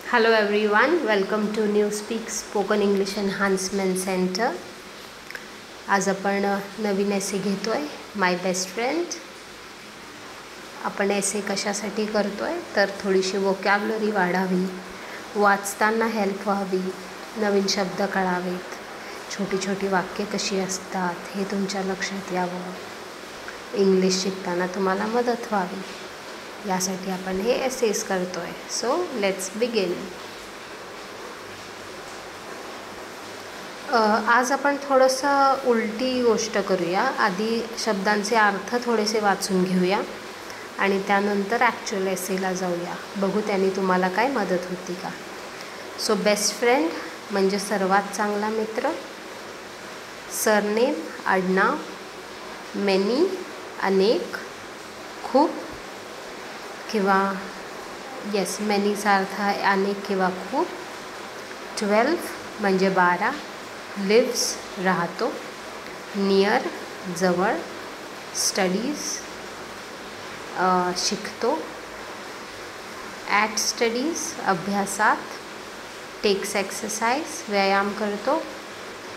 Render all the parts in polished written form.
Hello everyone, welcome to New Speak Spoken English Enhancement Center. आज आपण नवीन एसे घेतोय माय best friend. आपण एसे कशासाठी करतोय तर थोडीशी वोकॅब्युलरी वाढावी, वाचताना हेल्प व्हावी, नवीन शब्द कळावेत, छोटी छोटी वाक्य कशी असतात हे तुमच्या लक्षात यावं, इंग्लिश शिकताना तुम्हाला मदत व्हावी, यासाठी आपण हे एसेस करतोय. So let's begin. आज आपण थोडंसं उलटी गोष्ट करूया. आधी शब्दांचे अर्थ थोडेसे वाचून घेऊया आणि त्यानंतर ॲक्च्युअल एसेला जाऊया. बघू त्याने तुम्हाला काय मदत होती का. सो बेस्ट फ्रेंड म्हणजे सर्वात चांगला मित्र. सरनेम आडनाव. मेनी अनेक, खूप किंवा येस मेनीचा अर्थ आहे अनेक किंवा खूप. 12 म्हणजे 12. लिव्स राहतो. नियर जवळ. स्टडीज शिकतो. ॲट स्टडीज अभ्यासात. टेक्स एक्सरसाइज व्यायाम करतो.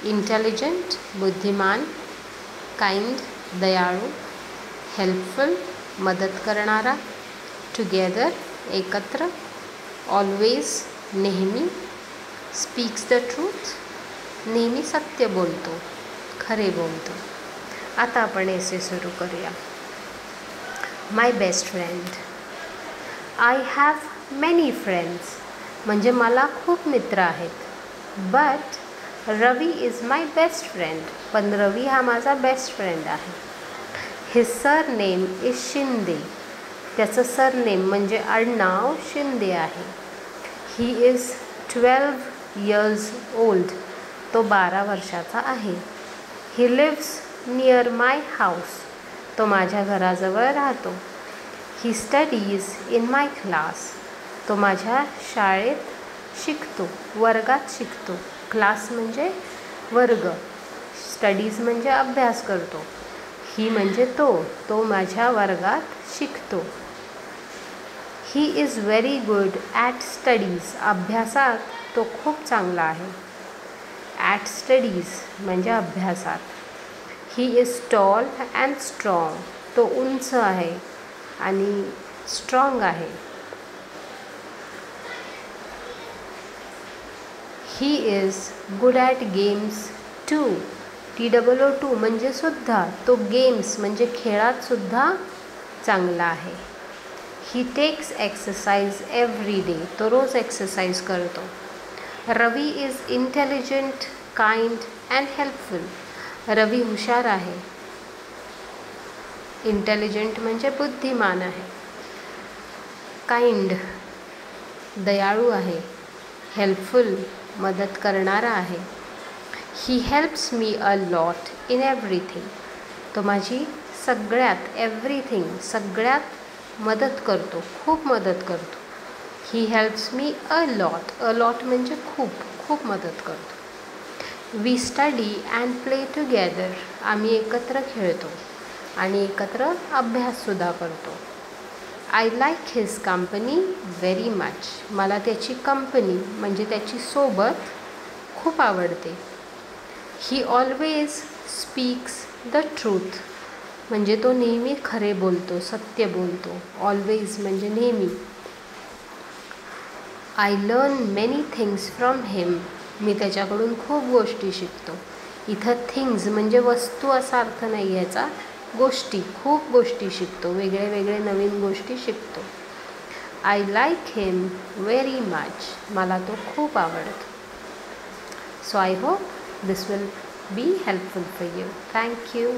इंटेलिजंट बुद्धिमान. काइंड दयाळू. हेल्पफुल मदत करणारा. टुगेदर एकत्र. ऑलवेज नेहमी. स्पीक्स द ट्रूथ नेहमी सत्य बोलतो, खरे बोलतो. आता आपण एसे सुरू करूया. My best friend. I have many friends म्हणजे मला खूप मित्र आहेत. But Ravi is my best friend पण रवी हा माझा बेस्ट फ्रेंड आहे. हिज सरनेम इज शिंदे त्याचं सरनेम म्हणजे आडनाव शिंदे आहे. ही इज 12 years old तो 12 वर्षाचा आहे. He lives near my house तो माझ्या घराजवळ राहतो. He studies in my class तो माझ्या शाळेत शिकतो, वर्गात शिकतो. क्लास म्हणजे वर्ग, स्टडीज म्हणजे अभ्यास करतो. ही म्हणजे तो माझ्या वर्गात शिकतो. He is very good at studies अभ्यासात तो खूप चांगला आहे. ॲट स्टडीज म्हणजे अभ्यासात. He is tall and strong तो उंच आहे आणि स्ट्रॉंग आहे. He is good at games too TOO म्हणजे सुद्धा तो गेम्स म्हणजे खेळात सुद्धा चांगला आहे. He takes exercise every day तो रोज एक्सरसाइज करतो. Ravi is intelligent kind and helpful Ravi हुशार आहे. इंटेलिजंट म्हणजे बुद्धिमान आहे. काइंड दयाळू आहे. हेल्पफुल मदत करणारा आहे. He helps me a lot in everything तो माझी सगळ्यात एव्हरीथिंग सगळ्यात मदत करतो, खूप मदत करतो. He helps me a lot म्हणजे खूप खूप मदत करतो. We study and play together आम्ही एकत्र खेळतो आणि एकत्र अभ्याससुद्धा करतो. I like his company very much मला त्याची कंपनी म्हणजे त्याची सोबत खूप आवडते. He always speaks the truth म्हणजे तो नेहमी खरे बोलतो, सत्य बोलतो. ऑलवेज म्हणजे नेहमी. I learn many things from him मी त्याच्याकडून खूप गोष्टी शिकतो. इथं थिंग्स म्हणजे वस्तू असा अर्थ नाही याचा, गोष्टी, खूप गोष्टी शिकतो, वेगळे वेगळे नवीन गोष्टी शिकतो. I like him very much मला तो खूप आवडतो. So I hope this will be helpful for you. Thank you.